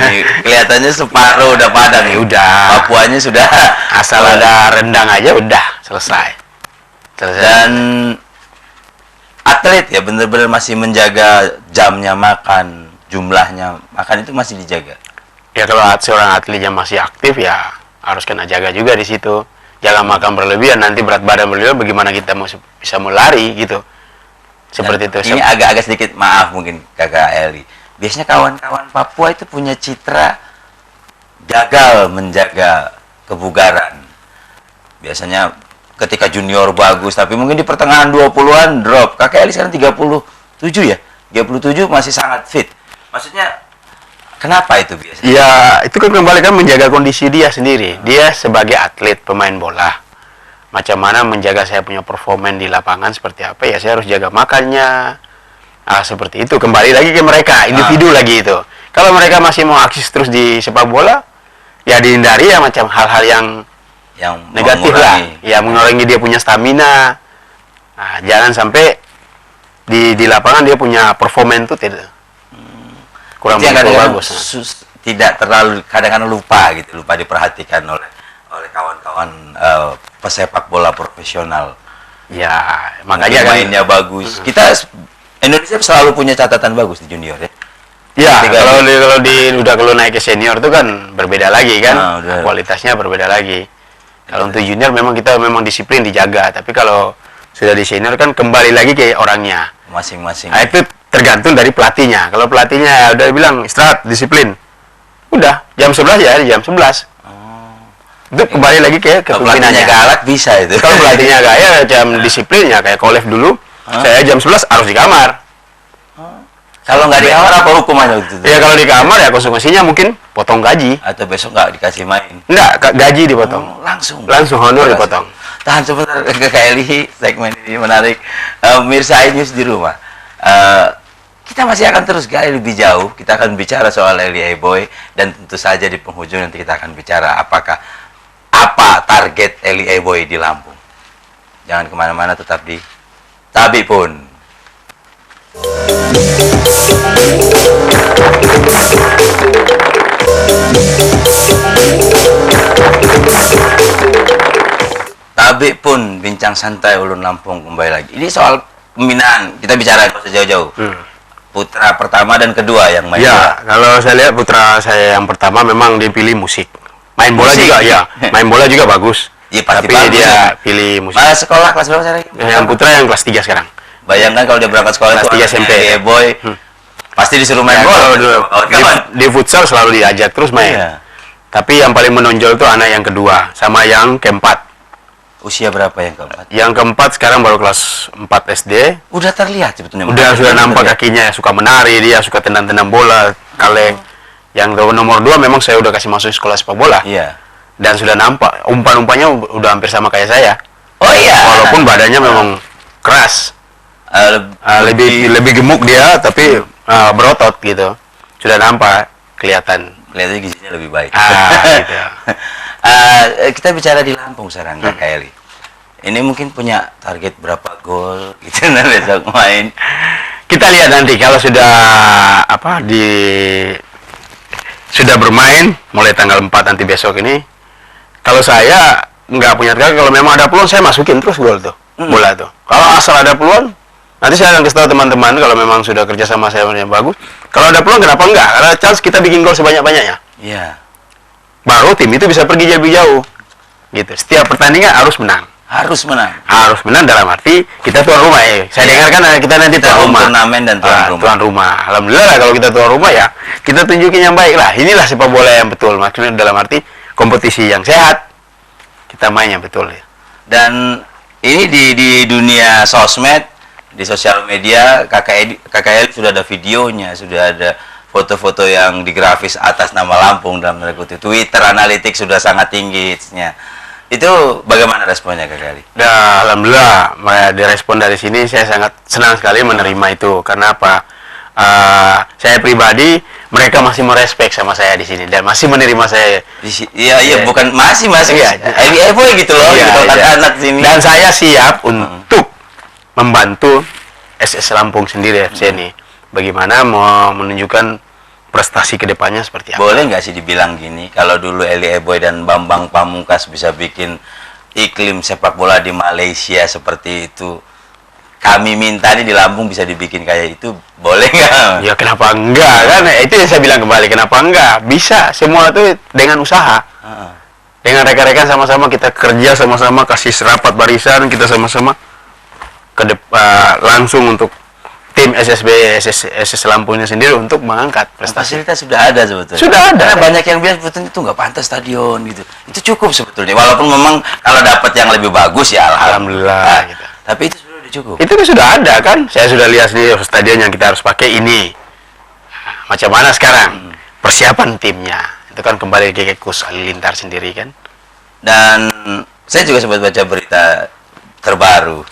Ini kelihatannya separuh udah padang Ya udah. Papuanya sudah Asal ada rendang aja udah selesai. Dan atlet ya benar-benar masih menjaga jamnya makan, jumlahnya makan itu masih dijaga. Ya kalau seorang atlet yang masih aktif ya harus kena jaga juga di situ. Jangan makan berlebihan, nanti berat badan berlebihan bagaimana kita bisa melari gitu. Seperti Dan itu. ini agak-agak sedikit maaf mungkin Kakak Eli. biasanya kawan-kawan Papua itu punya citra gagal menjaga kebugaran. Biasanya ketika junior bagus, tapi mungkin di pertengahan 20-an drop. Kakek Eli sekarang 37 ya? 37 masih sangat fit. Maksudnya, kenapa itu biasanya? Ya, itu kan kembali kan menjaga kondisi dia sendiri. Dia sebagai atlet, pemain bola. Macam mana menjaga saya punya performan di lapangan seperti apa, ya saya harus jaga makannya. Seperti itu. Kembali lagi ke mereka, individu lagi itu. Kalau mereka masih mau aksis terus di sepak bola, ya dihindari ya macam hal-hal yang negatif lah. Ya, mengurangi dia punya stamina. Jangan sampai di lapangan dia punya performan itu tidak kurang bagus. Tidak terlalu kadang-kadang lupa diperhatikan oleh kawan-kawan pesepak bola profesional. Ya, makanya kan mainnya bagus. Kita Indonesia selalu punya catatan bagus di junior ya. Ya, kalau naik ke senior itu kan berbeda lagi kan. Kualitasnya berbeda lagi. Kalau untuk junior memang kita disiplin dijaga, tapi kalau sudah di senior kan kembali lagi ke orangnya. Masing-masing. Itu tergantung dari pelatihnya. Kalau pelatihnya udah bilang istirahat, disiplin. Udah, jam 11 ya, jam 11. Itu kembali lagi ke kepemimpinannya. Galak bisa itu. Kalau pelatihnya gaya jam disiplinnya kayak Kolev dulu, saya jam 11 harus di kamar. Kalau nggak di kamar apa hukumannya itu? Ya kalau di kamar ya konsekuensinya mungkin potong gaji. Atau besok nggak dikasih main? Enggak, gaji dipotong. Langsung honor dipotong. Tahan sebentar, Kak Eli, segmen ini menarik. Mirsa News di rumah. Kita masih akan terus gali lebih jauh. Kita akan bicara soal Eli Eboy, dan tentu saja di penghujung nanti kita akan bicara apa target Eli Eboy di Lampung. Jangan kemana-mana, tetap di Tabi Pun. Tabi Pun, bincang santai ulun Lampung kembali lagi. Ini soal pembinaan, kita bicara jauh-jauh. Putra pertama dan kedua yang main bola. Kalau saya lihat putra saya yang pertama memang dia pilih musik. Main bola juga ya, main bola juga bagus. Ya, pasti tapi bagus, dia ya. pilih musik. Sekolah kelas berapa sekarang? Yang putra yang kelas 3 sekarang. Bayangkan kalau dia berangkat sekolah kelas 3 SMP. Boy, pasti disuruh main bola. Di futsal selalu diajak terus main. Iya. Tapi yang paling menonjol itu anak yang kedua sama yang keempat. Usia berapa yang keempat? Yang keempat sekarang baru kelas 4 SD. Udah terlihat sebetulnya. Sudah nampak kakinya, suka menari, dia suka tendang-tendang bola, kaleng. Yang nomor 2 memang saya udah kasih masuk sekolah sepak bola. Iya. Dan sudah nampak umpan-umpannya udah hampir sama kayak saya. Oh iya. Walaupun badannya memang keras. Lebih gemuk dia, tapi berotot gitu. Sudah nampak, kelihatan. Kelihatannya gizinya lebih baik. Gitu. Kita bicara di Lampung sekarang, Kak Eli. Ini mungkin punya target berapa gol gitu besok main. Kita lihat nanti kalau sudah sudah bermain mulai tanggal 4 nanti besok ini. Kalau saya nggak punya target, kalau memang ada peluang saya masukin terus gol tuh, bola tuh. Kalau asal ada peluang, nanti saya akan kasih tahu teman-teman kalau memang sudah kerja sama saya yang bagus. Kalau ada peluang kenapa enggak? Karena chance kita bikin gol sebanyak-banyaknya. Iya. Baru tim itu bisa pergi lebih jauh. Gitu. Setiap pertandingan harus menang. Harus menang. Harus menang dalam arti kita tuan rumah ya. Saya dengarkan kita nanti tuan rumah. Turnamen dan tuan rumah. Alhamdulillah kalau kita tuan rumah ya kita tunjukin yang baik lah. Inilah sepak bola yang betul. Maksudnya dalam arti kompetisi yang sehat. Kita main yang betul ya. Dan ini di dunia sosmed, di sosial media, Kakak Eli sudah ada videonya, sudah ada foto-foto yang digrafis atas nama Lampung dalam tanda kutip. Twitter Analytics sudah sangat tinggi hitsnya. Itu bagaimana responnya Kakak Eli? Nah, alhamdulillah direspon dari sini saya sangat senang sekali menerima itu. Karena apa? Saya pribadi mereka masih merespek sama saya di sini dan masih menerima saya. Iya, bukan masih Eli Eboy gitu loh, gitu anak sini. Dan saya siap untuk membantu SS Lampung sendiri FC ini. Bagaimana mau menunjukkan prestasi kedepannya seperti apa? Boleh nggak sih dibilang gini, kalau dulu Eli Eboy dan Bambang Pamungkas bisa bikin iklim sepak bola di Malaysia seperti itu, kami minta nih di Lampung bisa dibikin kayak itu, boleh nggak? Ya kenapa enggak kan? Itu yang saya bilang kembali, kenapa enggak? Bisa, semua itu dengan usaha. Dengan rekan-rekan sama-sama kita kerja sama-sama, kasih rapat barisan, kita sama-sama langsung untuk tim SS Lampungnya sendiri untuk mengangkat prestasi. Fasilitas sudah ada sebetulnya. Sudah ada. Karena banyak yang bilang sebetulnya itu nggak pantas stadion gitu. Itu cukup sebetulnya. Walaupun memang kalau dapat yang lebih bagus ya Alhamdulillah. Nah, Gitu. Tapi itu sudah cukup. Itu sudah ada kan? Saya sudah lihat di stadion yang kita harus pakai ini. Macam mana sekarang persiapan timnya? Itu kan kembali ke Kus Halilintar sendiri kan? Dan saya juga sempat baca berita terbaru.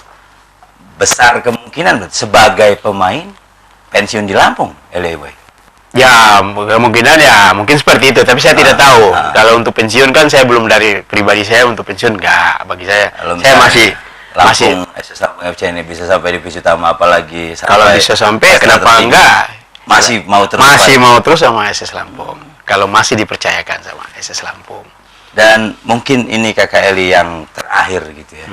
Besar kemungkinan sebagai pemain pensiun di Lampung, Eli Boy. Ya, kemungkinan ya, mungkin seperti itu. Tapi saya tidak tahu. Kalau untuk pensiun kan saya belum, dari pribadi saya untuk pensiun enggak. Bagi saya, Kalau saya masih Lampung SS Lampung FC ini bisa sampai divisi utama, apalagi kalau bisa sampai, kenapa enggak? Masih mau terus. Masih mau terus sama SS Lampung. Kalau masih dipercayakan sama SS Lampung. Dan mungkin ini Kakak Eli yang terakhir gitu ya.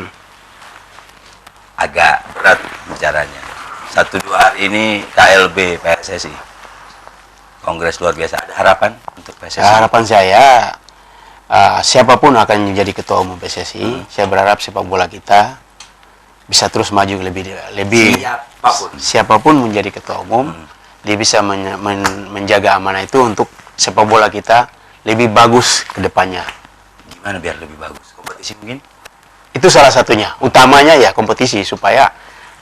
Agak berat bicaranya. 1-2 hari ini KLB PSSI. Kongres luar biasa. Ada harapan untuk PSSI? Harapan saya, siapapun akan menjadi ketua umum PSSI. Saya berharap sepak bola kita bisa terus maju lebih siapapun menjadi ketua umum, dia bisa menjaga amanah itu untuk sepak bola kita lebih bagus ke depannya. Gimana biar lebih bagus? Kompetisi mungkin? Itu salah satunya. Utamanya ya kompetisi, supaya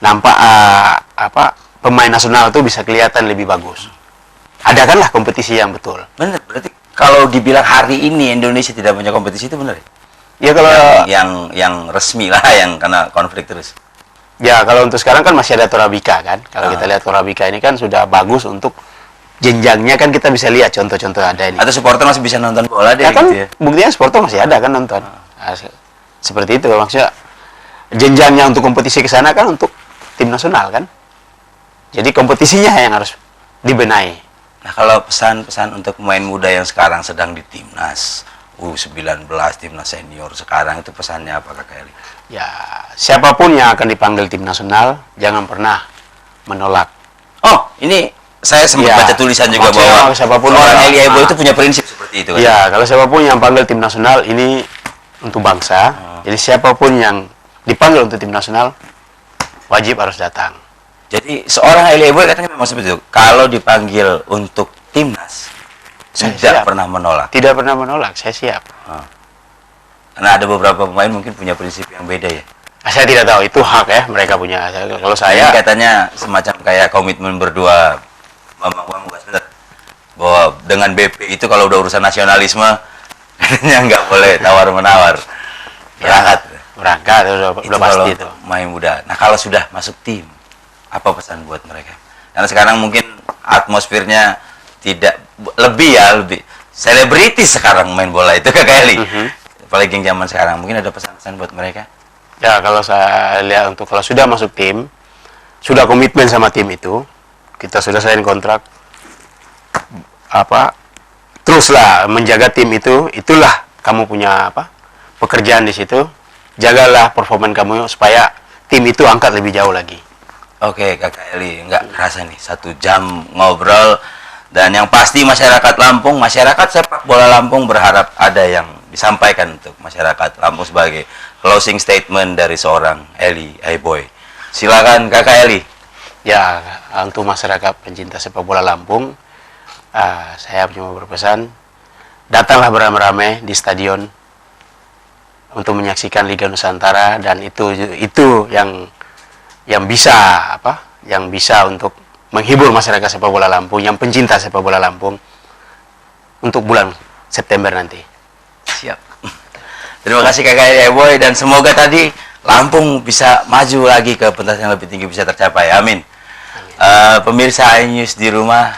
nampak pemain nasional itu bisa kelihatan lebih bagus. Adakanlah kompetisi yang betul. Benar, berarti kalau dibilang hari ini Indonesia tidak punya kompetisi itu benar ya? Ya kalau yang resmi lah, yang karena konflik terus. Ya kalau untuk sekarang kan masih ada Torabika kan. Kalau kita lihat Torabika ini kan sudah bagus untuk jenjangnya, kan kita bisa lihat contoh-contoh ada ini. Atau supporter masih bisa nonton bola deh Ya kan, gitu ya. buktinya supporter masih ada kan nonton. Nah, seperti itu maksudnya, jenjangnya untuk kompetisi ke sana kan untuk tim nasional kan. Jadi kompetisinya yang harus dibenahi. Nah, kalau pesan-pesan untuk pemain muda yang sekarang sedang di timnas U19, timnas senior sekarang, itu pesannya apa Kakak Eli? Ya, siapapun yang akan dipanggil tim nasional jangan pernah menolak. Oh, ini saya sempat Ya, baca tulisan juga maksudnya bahwa siapapun seorang orang- Eli Ebo itu punya prinsip seperti itu kan? Ya, kalau siapapun yang panggil tim nasional ini untuk bangsa. Jadi siapapun yang dipanggil untuk tim nasional wajib harus datang. Jadi seorang Eli Ebo katanya memang seperti itu. Kalau dipanggil untuk timnas, Saya tidak siap. pernah menolak. Tidak pernah menolak, saya siap. Karena ada beberapa pemain mungkin punya prinsip yang beda ya. Saya tidak tahu, itu hak ya, mereka punya. Kalau Ini saya, katanya semacam kayak komitmen berdua, Bambang sebentar, bahwa dengan BP itu kalau udah urusan nasionalisme, katanya nggak boleh tawar-menawar. berangkat, udah Itu pasti kalau itu. main muda. Nah, kalau sudah masuk tim, apa pesan buat mereka? Karena sekarang mungkin atmosfernya tidak lebih selebritis sekarang main bola itu Kak Eli. Apalagi yang zaman sekarang, mungkin ada pesan-pesan buat mereka? Ya, kalau saya lihat untuk kalau sudah masuk tim, sudah komitmen sama tim itu, kita sudah sign kontrak, teruslah menjaga tim itu. Itulah kamu punya pekerjaan di situ. Jagalah performa kamu supaya tim itu angkat lebih jauh lagi. Oke, Kakak Eli, nggak kerasa nih 1 jam ngobrol, dan yang pasti masyarakat Lampung, masyarakat sepak bola Lampung berharap ada yang disampaikan untuk masyarakat Lampung sebagai closing statement dari seorang Eli Aiboy. Silakan Kakak Eli. Ya, untuk masyarakat pencinta sepak bola Lampung, saya cuma berpesan, datanglah beramai-ramai di stadion untuk menyaksikan Liga Nusantara, dan itu yang bisa untuk menghibur masyarakat sepak bola Lampung, yang pencinta sepak bola Lampung, untuk bulan September nanti. Siap. Terima kasih Kakak Boy, dan semoga tadi Lampung bisa maju lagi ke pentas yang lebih tinggi, bisa tercapai. Amin. Pemirsa iNews di rumah,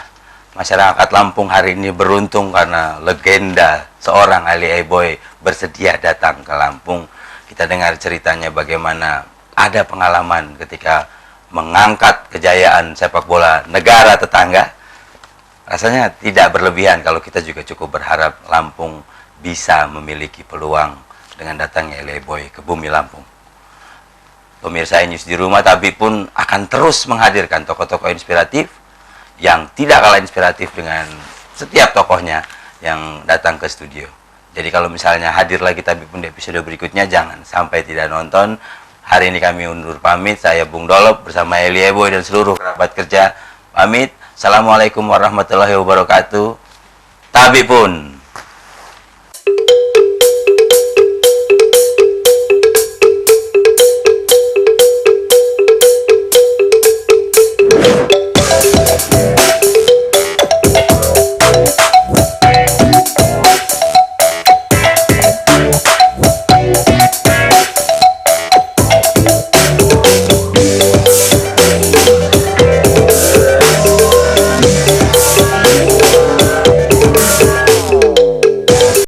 masyarakat Lampung hari ini beruntung karena legenda seorang Eli Boy bersedia datang ke Lampung. Kita dengar ceritanya bagaimana ada pengalaman ketika mengangkat kejayaan sepak bola negara tetangga. Rasanya tidak berlebihan kalau kita juga cukup berharap Lampung bisa memiliki peluang dengan datangnya Eli Boy ke bumi Lampung. Pemirsa iNews di rumah, tapi pun akan terus menghadirkan tokoh-tokoh inspiratif yang tidak kalah inspiratif dengan setiap tokohnya yang datang ke studio. Jadi kalau misalnya hadir lagi tapi pun di episode berikutnya, jangan sampai tidak nonton. Hari ini kami undur pamit. Saya Bung Dolop bersama Eli Eboy dan seluruh kerabat kerja pamit. Assalamualaikum warahmatullahi wabarakatuh. Tabi pun.